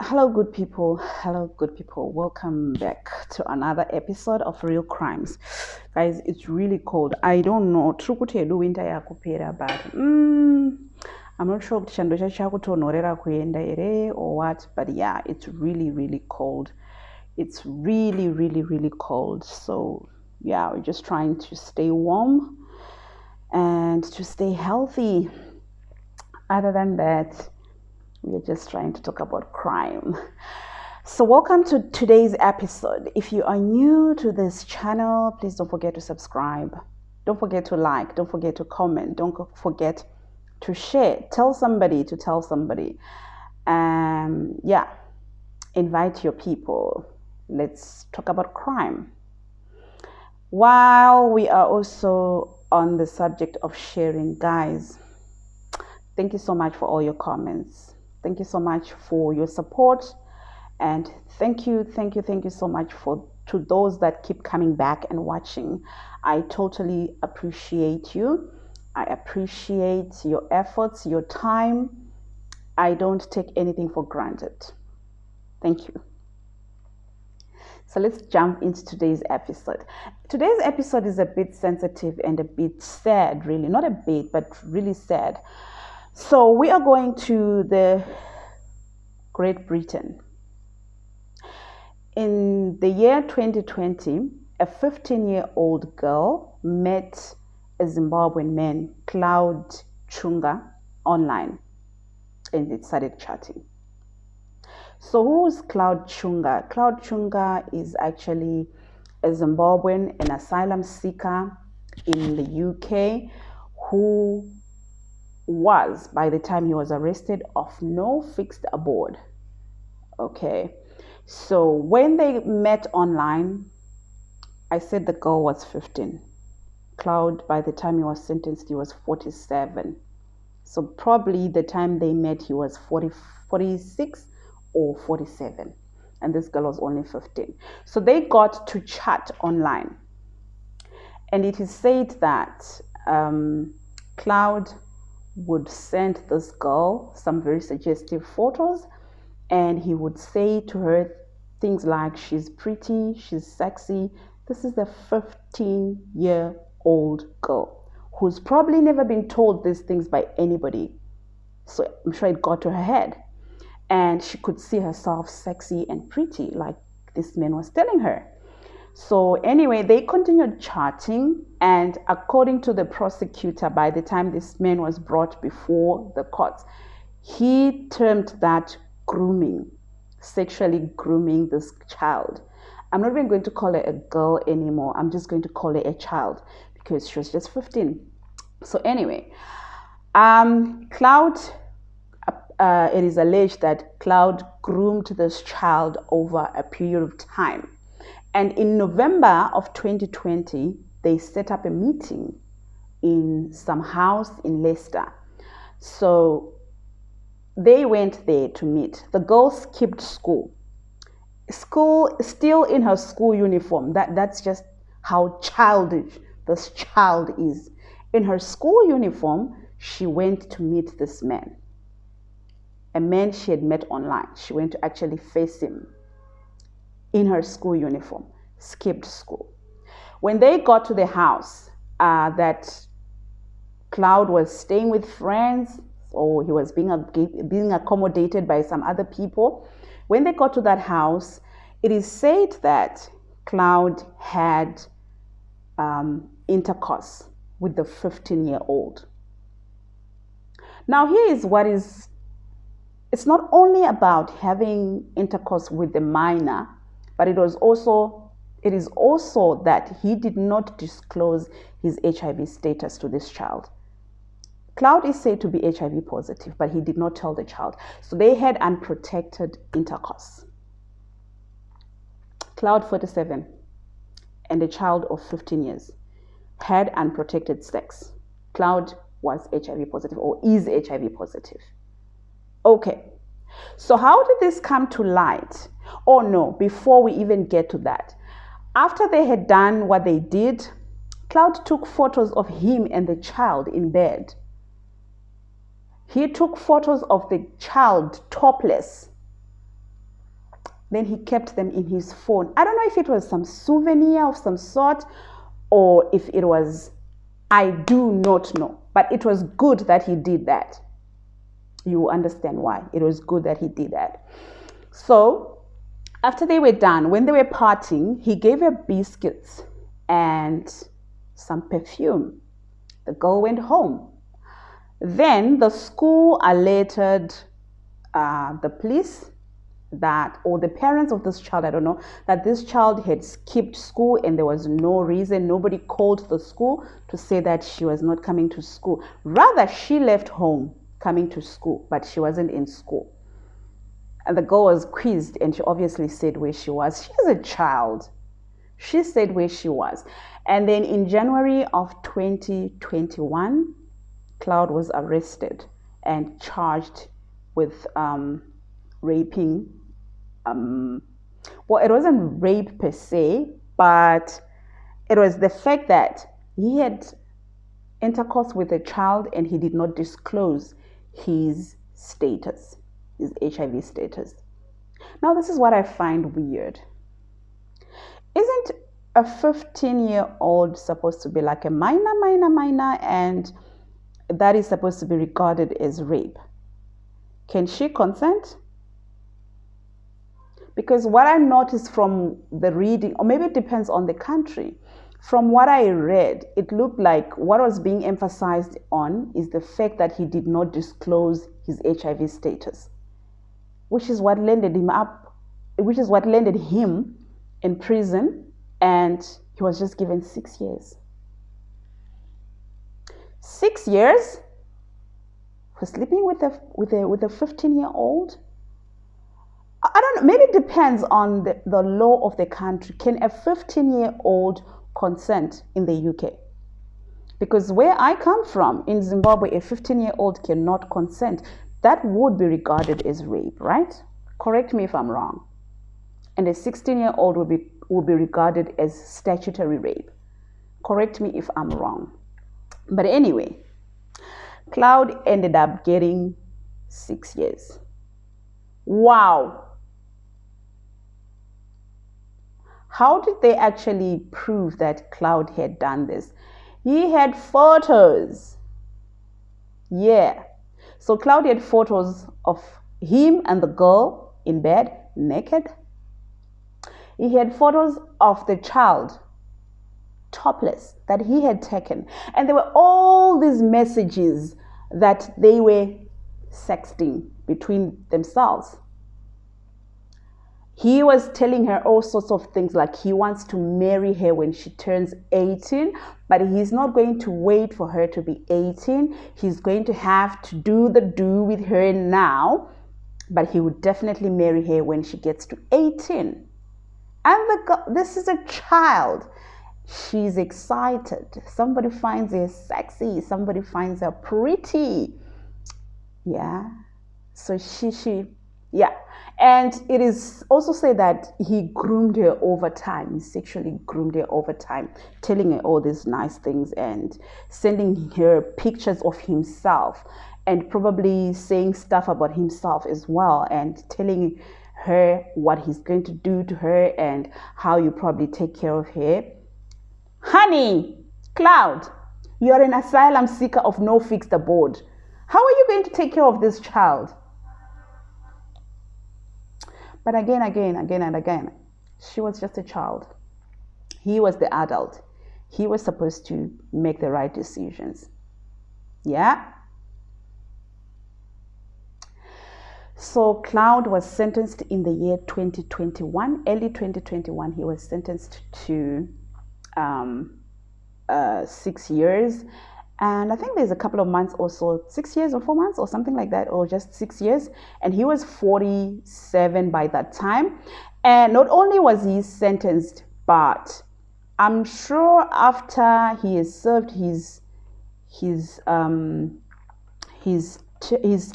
Hello, good people. Hello, good people. Welcome back to another episode of Real Crimes. Guys, it's really cold. I don't know. Trukutelu winter yakupera, but I'm not sure chando chakutonorera kuenda ere or what, but yeah, it's really cold. It's really cold. So yeah, we're just trying to stay warm and to stay healthy. Other than that, we're just trying to talk about crime. So welcome to today's episode. If you are new to this channel, please don't forget to subscribe. Don't forget to like. Don't forget to comment. Don't forget to share. Tell somebody to tell somebody. Yeah, invite your people. Let's talk about crime. While we are also on the subject of sharing, guys, thank you so much for all your comments. Thank you so much for your support. And thank you so much to those that keep coming back and watching. I totally appreciate you. I appreciate your efforts, your time. I don't take anything for granted. Thank you. So let's jump into today's episode. Today's episode is a bit sensitive and a bit sad, really. Not a bit, but really sad. So we are going to the Great Britain. In the year 2020, a 15-year-old girl met a Zimbabwean man, Cloud Chunga, online, and they started chatting. So who's Cloud Chunga? Cloud Chunga is actually a Zimbabwean, an asylum seeker in the UK, who was, by the time he was arrested, of no fixed abode. Okay. So when they met online, I said the girl was 15. Cloud, by the time he was sentenced, he was 47. So probably the time they met, he was 46 or 47. And this girl was only 15. So they got to chat online. And it is said that Cloud would send this girl some very suggestive photos, and he would say to her things like, she's pretty, she's sexy. This is a 15-year-old girl who's probably never been told these things by anybody. So I'm sure it got to her head. And she could see herself sexy and pretty, like this man was telling her. So anyway, they continued chatting. And according to the prosecutor, by the time this man was brought before the courts, he termed that grooming, sexually grooming this child. I'm not even going to call her a girl anymore. I'm just going to call her a child because she was just 15. So anyway, Cloud, it is alleged that Cloud groomed this child over a period of time. And in November of 2020, they set up a meeting in some house in Leicester. So they went there to meet. The girl skipped school. Still in her school uniform. That's just how childish this child is. In her school uniform, she went to meet this man. A man she had met online. She went to actually face him in her school uniform. Skipped school. When they got to the house that Cloud was staying with friends, or he was being accommodated by some other people. When they got to that house, it is said that Cloud had intercourse with the 15-year-old. Now here is what is, it's not only about having intercourse with the minor, but it is also that he did not disclose his HIV status to this child. Cloud is said to be HIV positive, but he did not tell the child. So they had unprotected intercourse. Cloud, 47, and a child of 15 years had unprotected sex. Cloud was HIV positive, or is HIV positive. Okay, so how did this come to light? Oh no, before we even get to that, after they had done what they did, Cloud took photos of him and the child in bed. He took photos of the child topless Then he kept them in his phone. I don't know if it was some souvenir of some sort or if it was, I do not know. But it was good that he did that. You understand why. It was good that he did that. So after they were done, when they were parting, he gave her biscuits and some perfume. The girl went home. Then the school alerted the police that, or the parents of this child, I don't know, that this child had skipped school and there was no reason. Nobody called the school to say that she was not coming to school. Rather, she left home coming to school, but she wasn't in school. And the girl was quizzed and she obviously said where she was. She's a child. She said where she was. And then in January of 2021, Cloud was arrested and charged with raping. Well, it wasn't rape per se, but it was the fact that he had intercourse with a child and he did not disclose his status, his HIV status. Now, this is what I find weird. Isn't a 15-year-old supposed to be like a minor, and that is supposed to be regarded as rape? Can she consent? Because what I noticed from the reading, or maybe it depends on the country, from what I read, it looked like what was being emphasized on is the fact that he did not disclose his HIV status, which is what landed him in prison, and he was just given 6 years. 6 years for sleeping with a 15-year-old? I don't know, maybe it depends on the law of the country. Can a 15-year-old consent in the UK? Because where I come from, in Zimbabwe, a 15-year-old cannot consent. That would be regarded as rape, right? Correct me if I'm wrong. And a 16-year-old will be regarded as statutory rape. Correct me if I'm wrong. But anyway, Cloud ended up getting 6 years. Wow. How did they actually prove that Cloud had done this? He had photos. Yeah. So Cloud had photos of him and the girl in bed, naked. He had photos of the child, topless, that he had taken. And there were all these messages that they were sexting between themselves. He was telling her all sorts of things, like he wants to marry her when she turns 18, but he's not going to wait for her to be 18. He's going to have to do with her now, but he would definitely marry her when she gets to 18. And this is a child. She's excited. Somebody finds her sexy. Somebody finds her pretty. Yeah. So yeah. And it is also said that he groomed her over time. He sexually groomed her over time, telling her all these nice things and sending her pictures of himself and probably saying stuff about himself as well and telling her what he's going to do to her and how you probably take care of her. Honey, Cloud, you're an asylum seeker of no fixed abode. How are you going to take care of this child? But again, she was just a child. He was the adult. He was supposed to make the right decisions. Yeah? So Cloud was sentenced in the year 2021, early 2021. He was sentenced to 6 years. And I think there's a couple of months or so, 6 years or 4 months or something like that, or just 6 years. And he was 47 by that time. And not only was he sentenced, but I'm sure after he has served his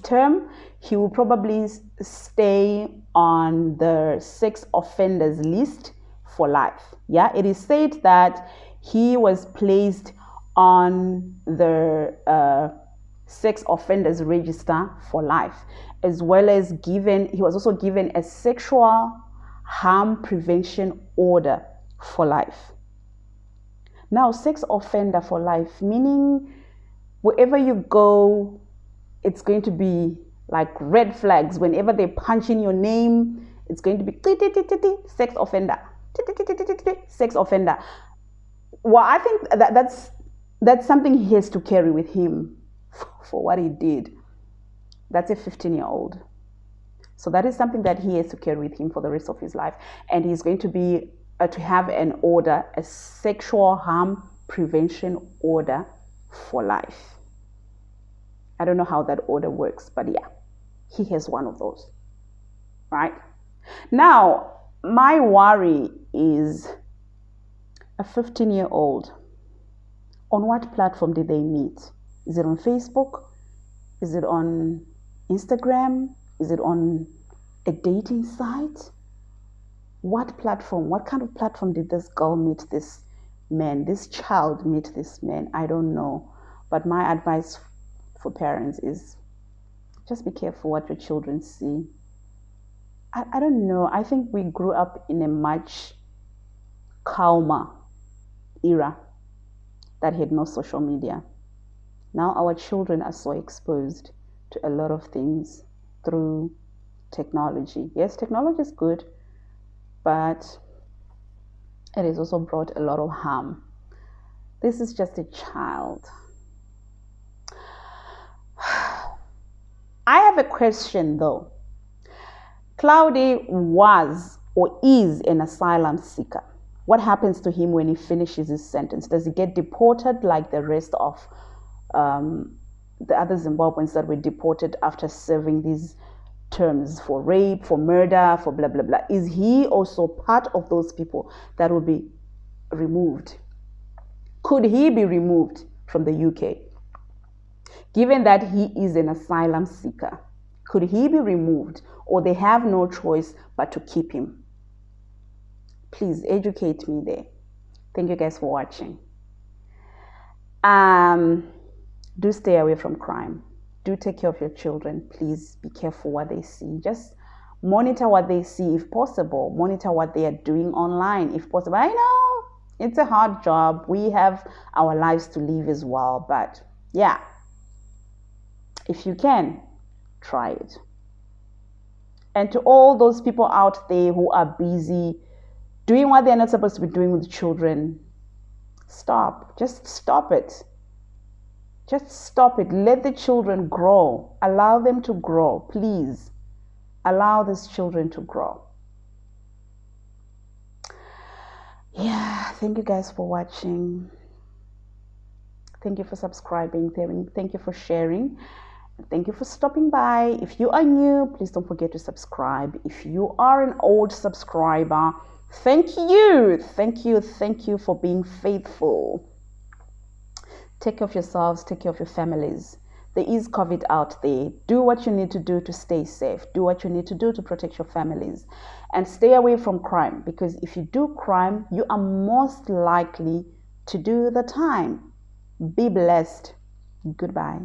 term, he will probably stay on the sex offenders list for life. Yeah, it is said that he was placed on the sex offenders register for life, as well as he was also given a sexual harm prevention order for life. Now, sex offender for life, meaning wherever you go, it's going to be like red flags. Whenever they punch in your name, it's going to be sex offender, sex offender. Well, I think that's something he has to carry with him for what he did. That's a 15-year-old. So that is something that he has to carry with him for the rest of his life. And he's going to be to have an order, a sexual harm prevention order for life. I don't know how that order works, but yeah, he has one of those, right? Now, my worry is a 15-year-old. On what platform did they meet? Is it on Facebook? Is it on Instagram? Is it on a dating site? What platform? What kind of platform did this girl meet this man, this child meet this man? I don't know. But my advice for parents is just be careful what your children see. I don't know. I think we grew up in a much calmer era that had no social media. Now our children are so exposed to a lot of things through technology. Yes, technology is good, but it has also brought a lot of harm. This is just a child. I have a question though. Cloudy was or is an asylum seeker. What happens to him when he finishes his sentence? Does he get deported like the rest of the other Zimbabweans that were deported after serving these terms for rape, for murder, for blah, blah, blah? Is he also part of those people that will be removed? Could he be removed from the UK? Given that he is an asylum seeker, could he be removed, or they have no choice but to keep him? Please educate me there. Thank you guys for watching. Do stay away from crime. Do take care of your children. Please be careful what they see. Just monitor what they see if possible. Monitor what they are doing online if possible. I know it's a hard job. We have our lives to live as well. But yeah, if you can, try it. And to all those people out there who are busy doing what they're not supposed to be doing with children, stop. Just stop it. Just stop it. Let the children grow. Allow them to grow, please. Allow these children to grow. Yeah, thank you guys for watching. Thank you for subscribing. Thank you for sharing. Thank you for stopping by. If you are new, please don't forget to subscribe. If you are an old subscriber, thank you. Thank you. Thank you for being faithful. Take care of yourselves. Take care of your families. There is COVID out there. Do what you need to do to stay safe. Do what you need to do to protect your families. And stay away from crime, because if you do crime, you are most likely to do the time. Be blessed. Goodbye.